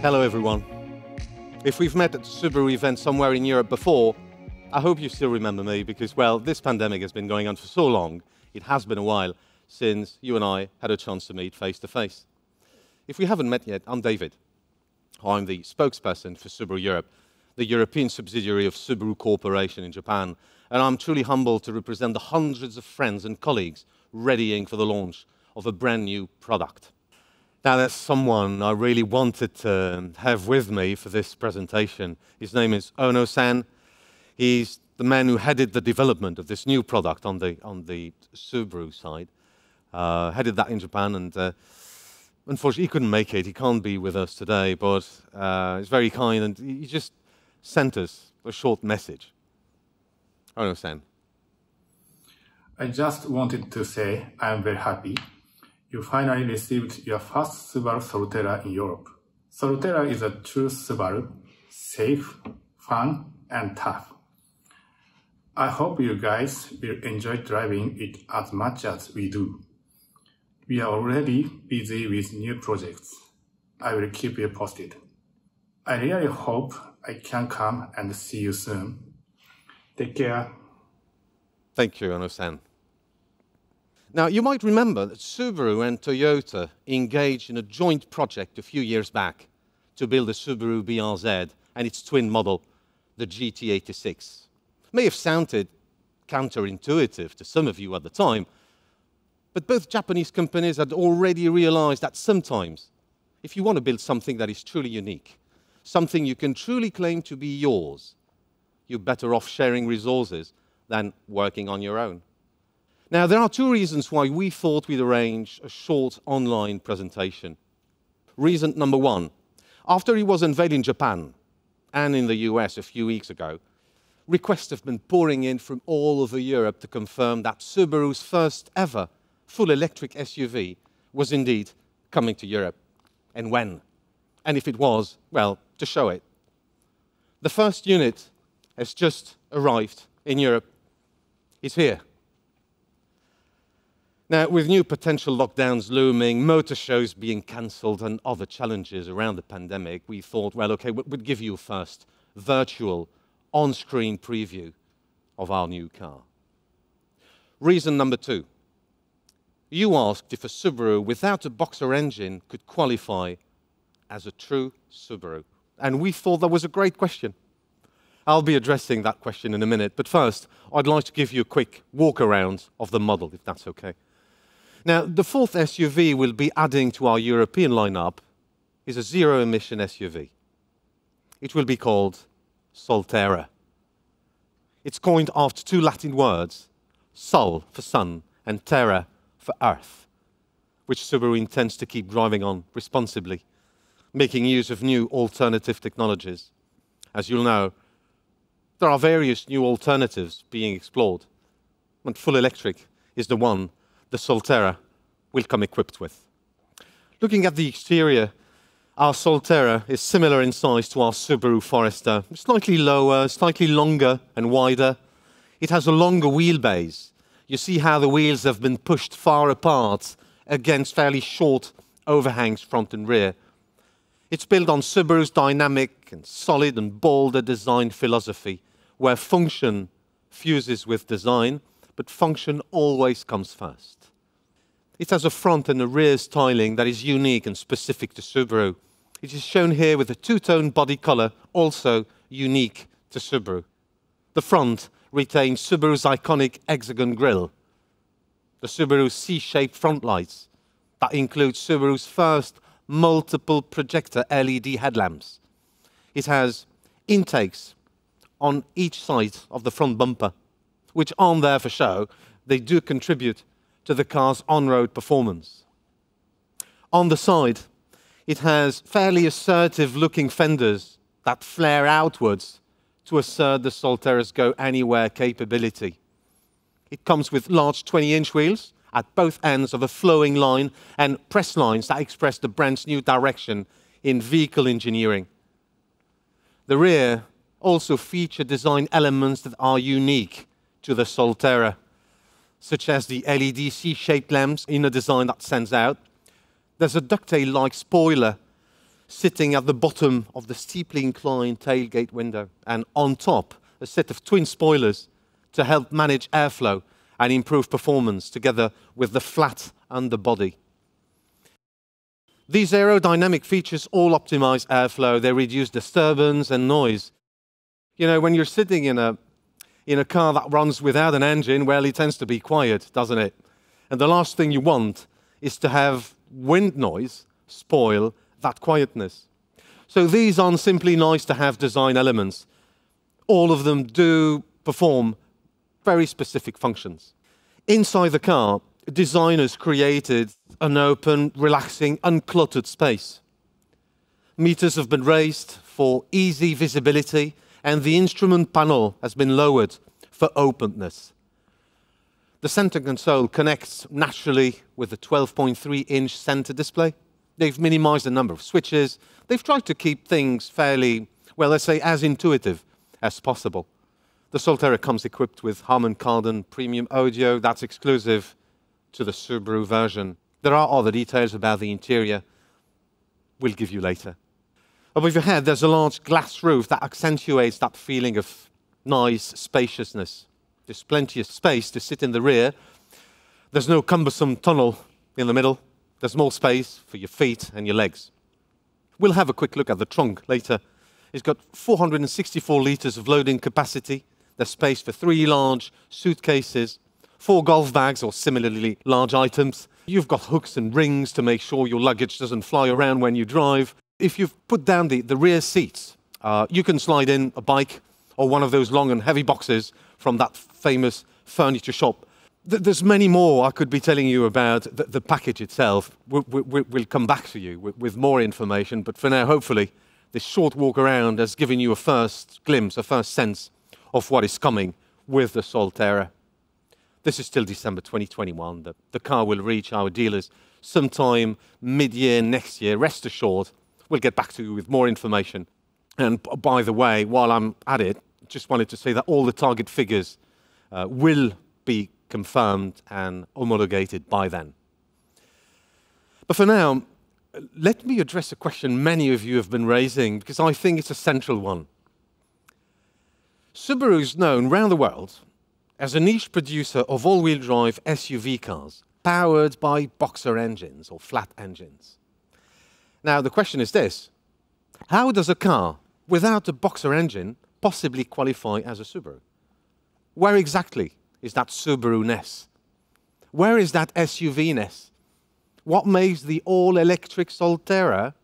Hello everyone. If we've met at a Subaru event somewhere in Europe before, I hope you still remember me because, well, this pandemic has been going on for so long, it has been a while since you and I had a chance to meet face to face. If we haven't met yet, I'm David. I'm the spokesperson for Subaru Europe, the European subsidiary of Subaru Corporation in Japan, and I'm truly humbled to represent the hundreds of friends and colleagues readying for the launch of a brand new product. Now, there's someone I really wanted to have with me for this presentation. His name is Ono-san. He's the man who headed the development of this new product on the Subaru side. Headed that in Japan, and unfortunately he couldn't make it. He can't be with us today, but he's very kind, and he just sent us a short message. Ono-san. I just wanted to say I'm very happy you finally received your first Subaru Solterra in Europe. Solterra is a true Subaru, safe, fun, and tough. I hope you guys will enjoy driving it as much as we do. We are already busy with new projects. I will keep you posted. I really hope I can come and see you soon. Take care. Thank you, Ono-san. Now, you might remember that Subaru and Toyota engaged in a joint project a few years back to build the Subaru BRZ and its twin model, the GT86. May have sounded counterintuitive to some of you at the time, but both Japanese companies had already realized that sometimes, if you want to build something that is truly unique, something you can truly claim to be yours, you're better off sharing resources than working on your own. Now, there are two reasons why we thought we'd arrange a short online presentation. Reason number one, after it was unveiled in Japan and in the US a few weeks ago, requests have been pouring in from all over Europe to confirm that Subaru's first ever full electric SUV was indeed coming to Europe. And when? And if it was, well, to show it. The first unit has just arrived in Europe. It's here. Now, with new potential lockdowns looming, motor shows being cancelled and other challenges around the pandemic, we thought, well, okay, we'd give you a first virtual on-screen preview of our new car. Reason number two. You asked if a Subaru without a boxer engine could qualify as a true Subaru. And we thought that was a great question. I'll be addressing that question in a minute, but first, I'd like to give you a quick walk around of the model, if that's okay. Now, the fourth SUV we'll be adding to our European lineup is a zero-emission SUV. It will be called Solterra. It's coined after two Latin words, sol for sun and terra for earth, which Subaru intends to keep driving on responsibly, making use of new alternative technologies. As you'll know, there are various new alternatives being explored, and full electric is the one the Solterra will come equipped with. Looking at the exterior, our Solterra is similar in size to our Subaru Forester, slightly lower, slightly longer and wider. It has a longer wheelbase. You see how the wheels have been pushed far apart against fairly short overhangs front and rear. It's built on Subaru's dynamic and solid and bolder design philosophy, where function fuses with design, but function always comes first. It has a front and a rear styling that is unique and specific to Subaru. It is shown here with a two-tone body color, also unique to Subaru. The front retains Subaru's iconic hexagon grille, the Subaru C-shaped front lights that include Subaru's first multiple projector LED headlamps. It has intakes on each side of the front bumper, which aren't there for show. They do contribute to the car's on-road performance. On the side, it has fairly assertive-looking fenders that flare outwards to assert the Solterra's go-anywhere capability. It comes with large 20-inch wheels at both ends of a flowing line and press lines that express the brand's new direction in vehicle engineering. The rear also feature design elements that are unique to the Solterra, such as the LED C-shaped lamps in a design that stands out. There's a ducktail-like spoiler sitting at the bottom of the steeply inclined tailgate window, and on top, a set of twin spoilers to help manage airflow and improve performance together with the flat underbody. These aerodynamic features all optimize airflow. They reduce disturbance and noise. You know, when you're sitting in a car that runs without an engine, well, it tends to be quiet, doesn't it? And the last thing you want is to have wind noise spoil that quietness. So these aren't simply nice-to-have design elements. All of them do perform very specific functions. Inside the car, designers created an open, relaxing, uncluttered space. Meters have been raised for easy visibility, and the instrument panel has been lowered for openness. The center console connects naturally with the 12.3-inch center display. They've minimized the number of switches. They've tried to keep things fairly, well, let's say, as intuitive as possible. The Solterra comes equipped with Harman Kardon premium audio. That's exclusive to the Subaru version. There are other details about the interior we'll give you later. Above your head, there's a large glass roof that accentuates that feeling of nice spaciousness. There's plenty of space to sit in the rear. There's no cumbersome tunnel in the middle. There's more space for your feet and your legs. We'll have a quick look at the trunk later. It's got 464 litres of loading capacity. There's space for 3 large suitcases, 4 golf bags or similarly large items. You've got hooks and rings to make sure your luggage doesn't fly around when you drive. If you've put down the rear seats, you can slide in a bike or one of those long and heavy boxes from that famous furniture shop. There's many more I could be telling you about the package itself. We'll come back to you with more information, but for now, hopefully, this short walk around has given you a first glimpse, a first sense of what is coming with the Solterra. This is still December 2021. The car will reach our dealers sometime mid-year next year. Rest assured, we'll get back to you with more information. And by the way, while I'm at it, just wanted to say that all the target figures will be confirmed and homologated by then. But for now, let me address a question many of you have been raising, because I think it's a central one. Subaru is known around the world as a niche producer of all-wheel drive SUV cars powered by boxer engines or flat engines. Now, the question is this: how does a car without a boxer engine possibly qualify as a Subaru? Where exactly is that Subaru-ness? Where is that SUV-ness? What makes the all-electric Solterra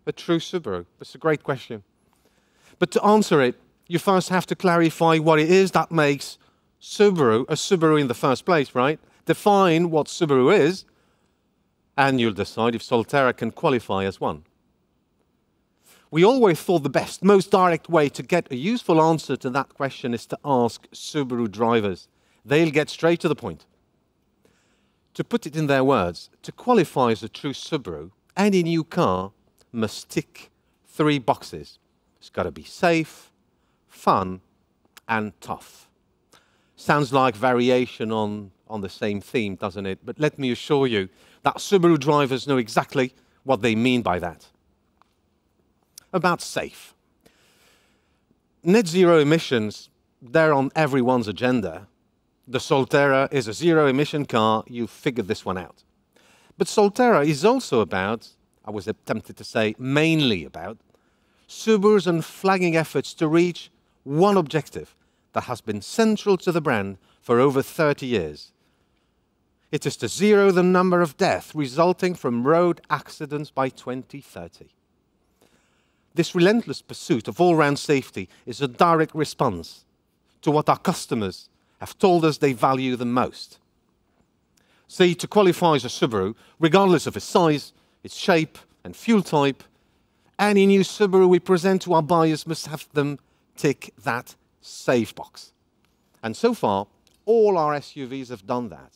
a true Subaru? That's a great question. But to answer it, you first have to clarify what it is that makes Subaru a Subaru in the first place, right? Define what Subaru is, and you'll decide if Solterra can qualify as one. We always thought the best, most direct way to get a useful answer to that question is to ask Subaru drivers. They'll get straight to the point. To put it in their words, to qualify as a true Subaru, any new car must tick 3 boxes. It's got to be safe, fun, and tough. Sounds like variation on the same theme, doesn't it? But let me assure you that Subaru drivers know exactly what they mean by that. About safe. Net zero emissions, they're on everyone's agenda. The Solterra is a zero-emission car. You figured this one out. But Solterra is also about, I was tempted to say mainly about, Subaru's unflagging efforts to reach one objective that has been central to the brand for over 30 years. It is to zero the number of deaths resulting from road accidents by 2030. This relentless pursuit of all-round safety is a direct response to what our customers have told us they value the most. See, to qualify as a Subaru, regardless of its size, its shape and fuel type, any new Subaru we present to our buyers must have them tick that safe box. And so far, all our SUVs have done that.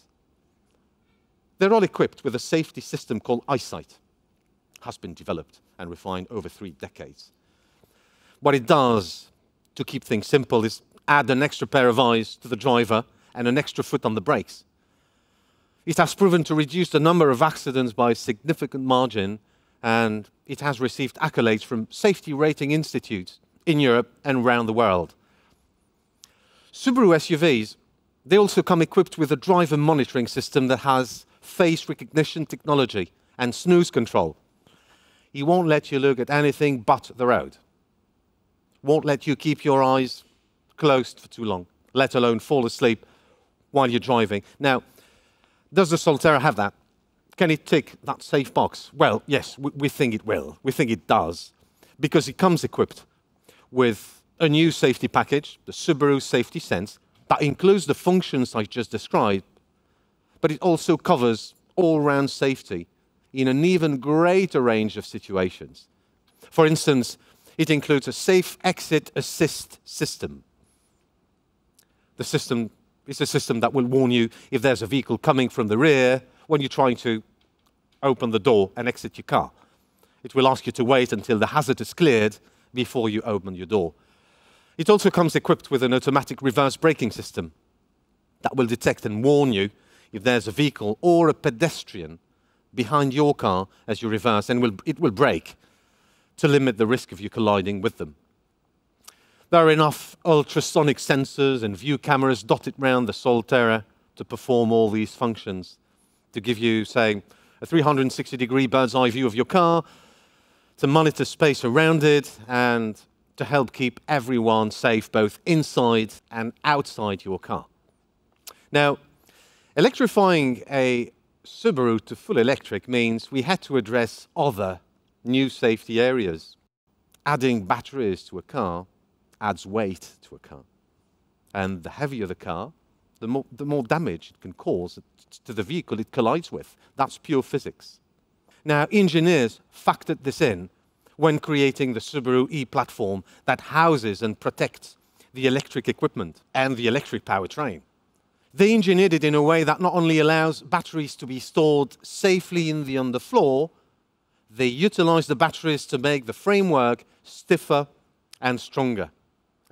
They're all equipped with a safety system called EyeSight. It has been developed and refined over 3 decades. What it does, to keep things simple, is add an extra pair of eyes to the driver and an extra foot on the brakes. It has proven to reduce the number of accidents by a significant margin, and it has received accolades from safety rating institutes in Europe and around the world. Subaru SUVs, they also come equipped with a driver monitoring system that has face recognition technology and snooze control. It won't let you look at anything but the road. Won't let you keep your eyes closed for too long, let alone fall asleep while you're driving. Now, does the Solterra have that? Can it tick that safe box? Well, yes, we think it will. We think it does, because it comes equipped with a new safety package, the Subaru Safety Sense, that includes the functions I just described, but it also covers all-round safety in an even greater range of situations. For instance, it includes a safe exit assist system. The system is a system that will warn you if there's a vehicle coming from the rear when you're trying to open the door and exit your car. It will ask you to wait until the hazard is cleared before you open your door. It also comes equipped with an automatic reverse braking system that will detect and warn you if there's a vehicle or a pedestrian behind your car as you reverse, and it will brake to limit the risk of you colliding with them. There are enough ultrasonic sensors and view cameras dotted around the Solterra to perform all these functions, to give you, say, a 360-degree bird's-eye view of your car, to monitor space around it, and to help keep everyone safe both inside and outside your car. Now, electrifying a Subaru to full electric means we had to address other new safety areas. Adding batteries to a car adds weight to a car. And the heavier the car, the more damage it can cause to the vehicle it collides with. That's pure physics. Now, engineers factored this in when creating the Subaru e-platform that houses and protects the electric equipment and the electric powertrain. They engineered it in a way that not only allows batteries to be stored safely in the underfloor, they utilize the batteries to make the framework stiffer and stronger.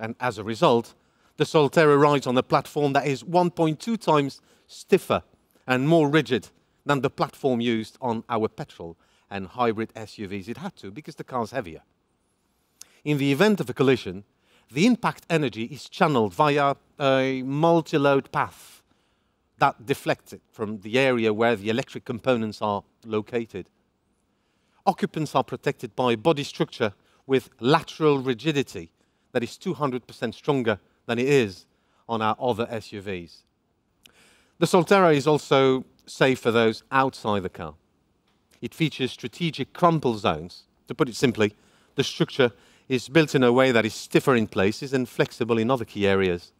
And as a result, the Solterra rides on a platform that is 1.2 times stiffer and more rigid than the platform used on our petrol and hybrid SUVs. It had to, because the car's heavier. In the event of a collision, the impact energy is channeled via a multi-load path that deflects it from the area where the electric components are located. Occupants are protected by body structure with lateral rigidity that is 200% stronger than it is on our other SUVs. The Solterra is also safe for those outside the car. It features strategic crumple zones. To put it simply, the structure is built in a way that is stiffer in places and flexible in other key areas,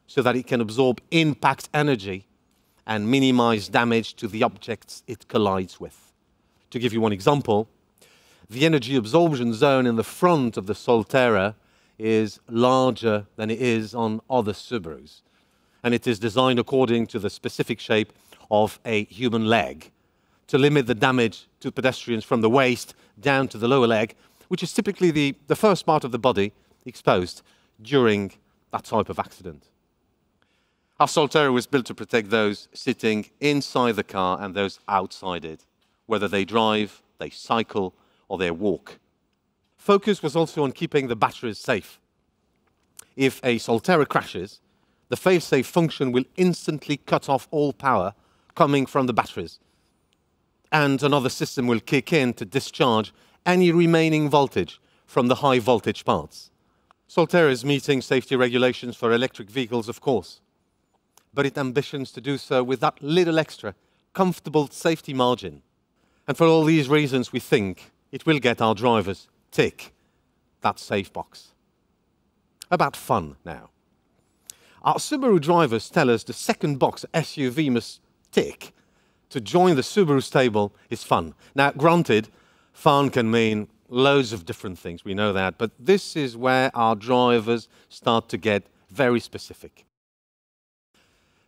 so that it can absorb impact energy and minimize damage to the objects it collides with. To give you one example, the energy absorption zone in the front of the Solterra is larger than it is on other Subarus, and it is designed according to the specific shape of a human leg to limit the damage to pedestrians from the waist down to the lower leg, which is typically the first part of the body exposed during that type of accident. Our Solterra was built to protect those sitting inside the car and those outside it, whether they drive, they cycle, or they walk. Focus was also on keeping the batteries safe. If a Solterra crashes, the fail-safe function will instantly cut off all power coming from the batteries, and another system will kick in to discharge any remaining voltage from the high voltage parts. Solterra is meeting safety regulations for electric vehicles, of course, but it ambitions to do so with that little extra comfortable safety margin. And for all these reasons, we think it will get our drivers tick that safe box. About fun now. Our Subaru drivers tell us the second box SUV must tick to join the Subaru stable is fun. Now, granted, fun can mean loads of different things, we know that, but this is where our drivers start to get very specific.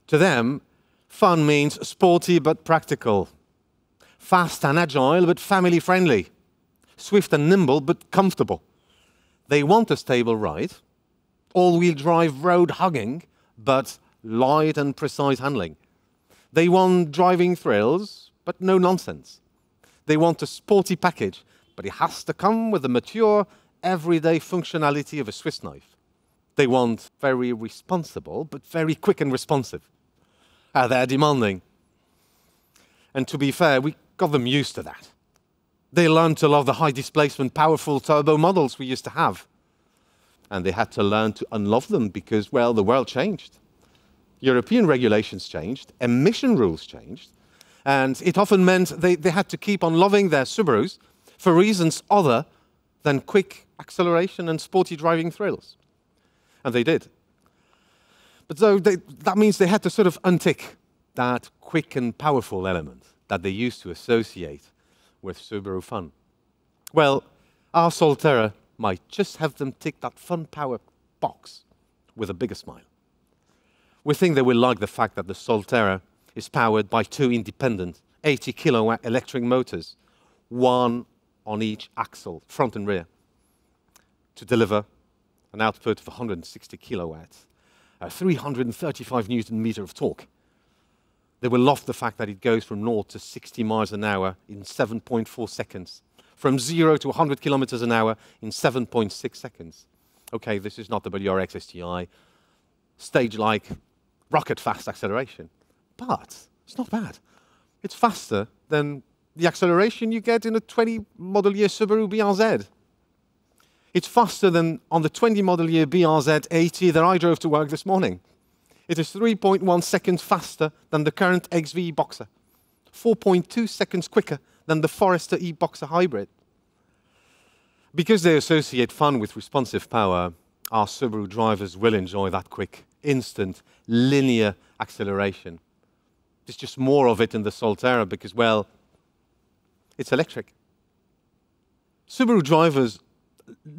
To them, fun means sporty but practical, fast and agile but family-friendly, swift and nimble but comfortable. They want a stable ride, all-wheel drive road hugging, but light and precise handling. They want driving thrills, but no nonsense. They want a sporty package, but it has to come with the mature, everyday functionality of a Swiss knife. They want very responsible, but very quick and responsive. They're demanding. And to be fair, we got them used to that. They learned to love the high displacement, powerful turbo models we used to have. And they had to learn to unlove them because, well, the world changed. European regulations changed, emission rules changed, and it often meant they had to keep on loving their Subarus for reasons other than quick acceleration and sporty driving thrills. And they did. But so that means they had to sort of untick that quick and powerful element that they used to associate with Subaru fun. Well, our Solterra might just have them tick that fun power box with a bigger smile. We think they will like the fact that the Solterra is powered by two independent 80 kilowatt electric motors, one on each axle, front and rear, to deliver an output of 160 kilowatts, 335 Newton meter of torque. They will love the fact that it goes from 0 to 60 miles an hour in 7.4 seconds, from 0 to 100 kilometers an hour in 7.6 seconds. Okay, this is not the WRX STI, stage-like rocket-fast acceleration, but it's not bad. It's faster than the acceleration you get in a 20 model year Subaru BRZ. It's faster than on the 20 model year BRZ 80 that I drove to work this morning. It is 3.1 seconds faster than the current XV Boxer, 4.2 seconds quicker than the Forester E-Boxer Hybrid. Because they associate fun with responsive power, our Subaru drivers will enjoy that quick, instant, linear acceleration. There's just more of it in the Solterra because, well, it's electric. Subaru drivers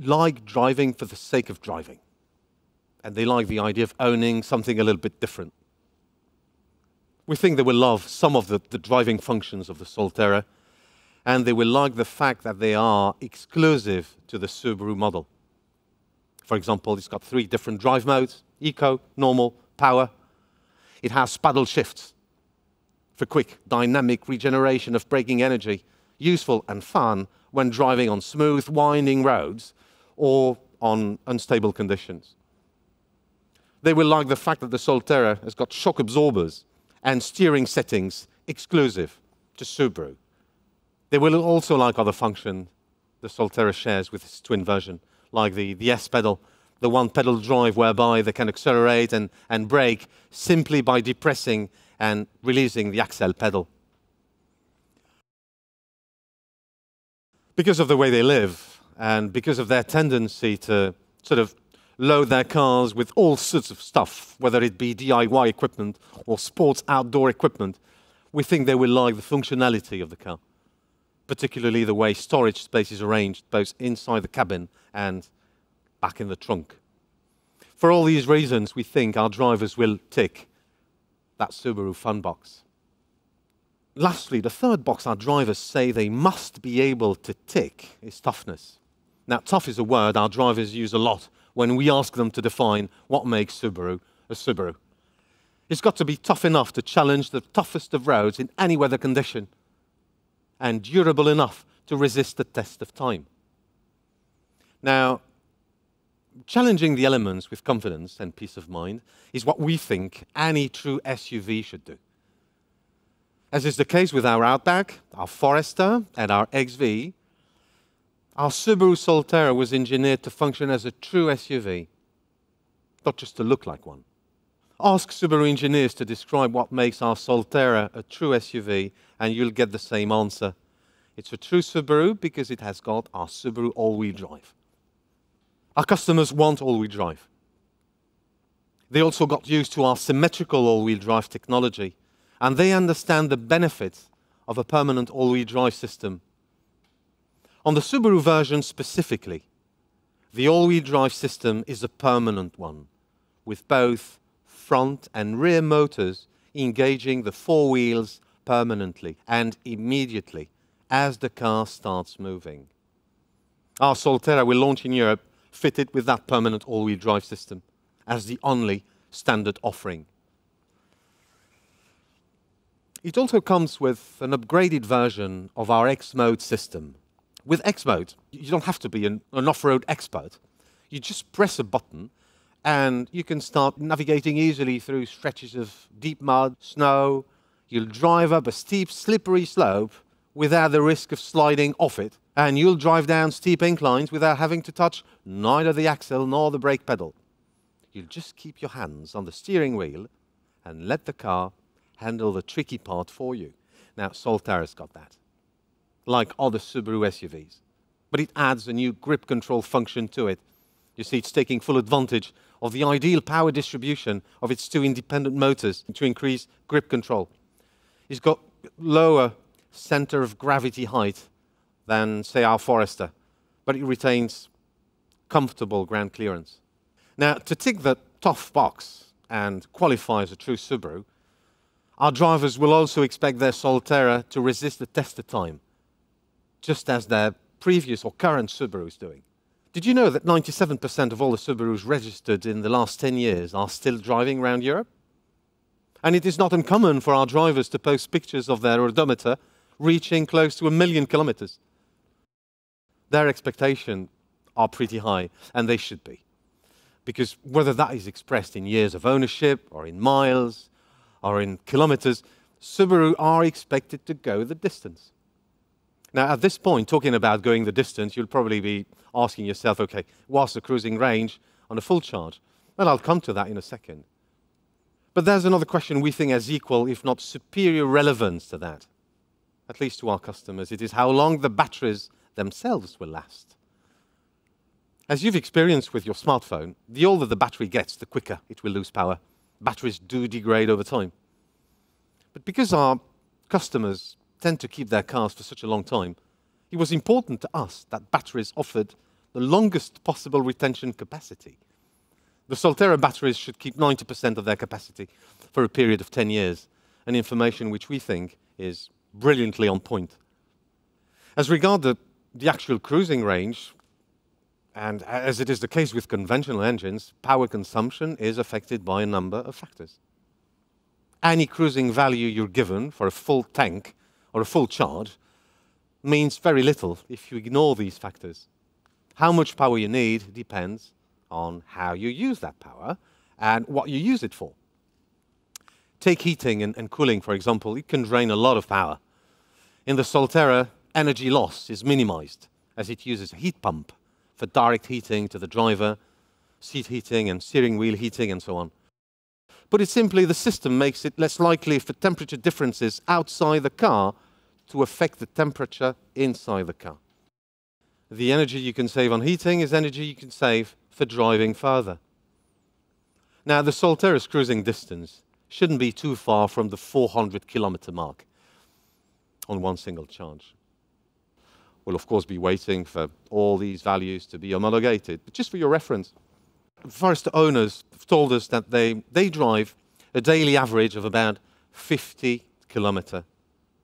like driving for the sake of driving. And they like the idea of owning something a little bit different. We think they will love some of the driving functions of the Solterra, and they will like the fact that they are exclusive to the Subaru model. For example, it's got 3 different drive modes: Eco, Normal, Power. It has paddle shifts for quick, dynamic regeneration of braking energy, useful and fun when driving on smooth, winding roads or on unstable conditions. They will like the fact that the Solterra has got shock absorbers and steering settings exclusive to Subaru. They will also like other functions the Solterra shares with its twin version, like the S pedal, the one-pedal drive whereby they can accelerate and brake simply by depressing and releasing the accel pedal. Because of the way they live and because of their tendency to sort of load their cars with all sorts of stuff, whether it be DIY equipment or sports outdoor equipment, we think they will like the functionality of the car, particularly the way storage space is arranged both inside the cabin and back in the trunk. For all these reasons, we think our drivers will tick that Subaru fun box. Lastly, the third box our drivers say they must be able to tick is toughness. Now, tough is a word our drivers use a lot when we ask them to define what makes Subaru a Subaru. It's got to be tough enough to challenge the toughest of roads in any weather condition, and durable enough to resist the test of time. Now, challenging the elements with confidence and peace of mind is what we think any true SUV should do. As is the case with our Outback, our Forester, and our XV, our Subaru Solterra was engineered to function as a true SUV, not just to look like one. Ask Subaru engineers to describe what makes our Solterra a true SUV, and you'll get the same answer. It's a true Subaru because it has got our Subaru all-wheel drive. Our customers want all-wheel drive. They also got used to our symmetrical all-wheel drive technology, and they understand the benefits of a permanent all-wheel drive system. On the Subaru version specifically, the all-wheel drive system is a permanent one, with both front and rear motors engaging the 4 wheels permanently and immediately as the car starts moving. Our Solterra will launch in Europe fitted with that permanent all-wheel drive system as the only standard offering. It also comes with an upgraded version of our X-Mode system. With X-Mode, you don't have to be an off-road expert. You just press a button and you can start navigating easily through stretches of deep mud, snow. You'll drive up a steep, slippery slope without the risk of sliding off it, and you'll drive down steep inclines without having to touch neither the axle nor the brake pedal. You'll just keep your hands on the steering wheel and let the car handle the tricky part for you. Now, Solterra's got that, like other Subaru SUVs. But it adds a new grip control function to it. You see, it's taking full advantage of the ideal power distribution of its two independent motors to increase grip control. It's got lower center of gravity height than, say, our Forester, but it retains comfortable ground clearance. Now, to tick the tough box and qualify as a true Subaru, our drivers will also expect their Solterra to resist the test of time, just as their previous or current Subaru is doing. Did you know that 97% of all the Subarus registered in the last 10 years are still driving around Europe? And it is not uncommon for our drivers to post pictures of their odometer reaching close to 1 million kilometers. Their expectations are pretty high, and they should be. Because whether that is expressed in years of ownership, or in miles, or in kilometers, Subaru are expected to go the distance. Now, at this point, talking about going the distance, you'll probably be asking yourself, okay, what's the cruising range on a full charge? Well, I'll come to that in a second. But there's another question we think has equal, if not superior relevance to that, at least to our customers. It is how long the batteries themselves will last. As you've experienced with your smartphone, the older the battery gets, the quicker it will lose power. Batteries do degrade over time. But because our customers tend to keep their cars for such a long time, it was important to us that batteries offered the longest possible retention capacity. The Solterra batteries should keep 90% of their capacity for a period of 10 years, an information which we think is brilliantly on point. As regards the actual cruising range, and as it is the case with conventional engines, power consumption is affected by a number of factors. Any cruising value you're given for a full tank or a full charge means very little if you ignore these factors. How much power you need depends on how you use that power and what you use it for. Take heating and cooling, for example. It can drain a lot of power. In the Solterra, energy loss is minimized as it uses a heat pump for direct heating to the driver, seat heating and steering wheel heating and so on. But it's simply the system makes it less likely for temperature differences outside the car to affect the temperature inside the car. The energy you can save on heating is energy you can save for driving further. Now, the Solterra's cruising distance shouldn't be too far from the 400-kilometer mark on one single charge. We'll, of course, be waiting for all these values to be homologated. But just for your reference, Forester owners have told us that they drive a daily average of about 50 kilometers.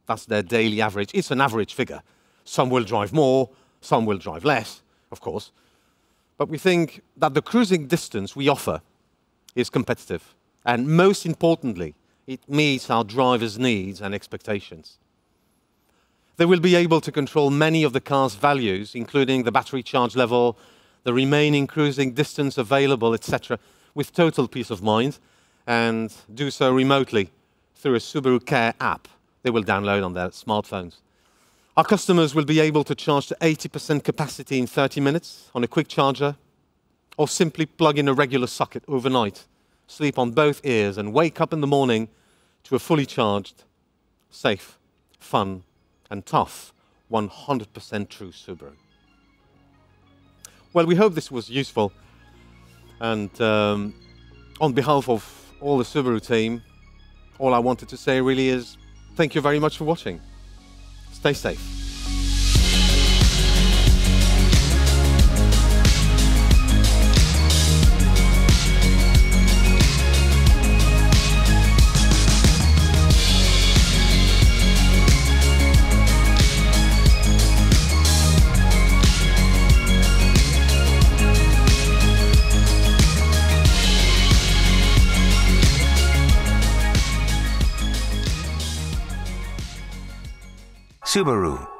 That's their daily average. It's an average figure. Some will drive more, some will drive less, of course. But we think that the cruising distance we offer is competitive. And most importantly, it meets our drivers' needs and expectations. They will be able to control many of the car's values, including the battery charge level, the remaining cruising distance available, etc., with total peace of mind, and do so remotely through a Subaru Care app they will download on their smartphones. Our customers will be able to charge to 80% capacity in 30 minutes on a quick charger, or simply plug in a regular socket overnight, sleep on both ears, and wake up in the morning to a fully charged, safe, fun, and tough 100% true Subaru. Well, we hope this was useful, and on behalf of all the Subaru team, all I wanted to say really is thank you very much for watching. Stay safe. Subaru.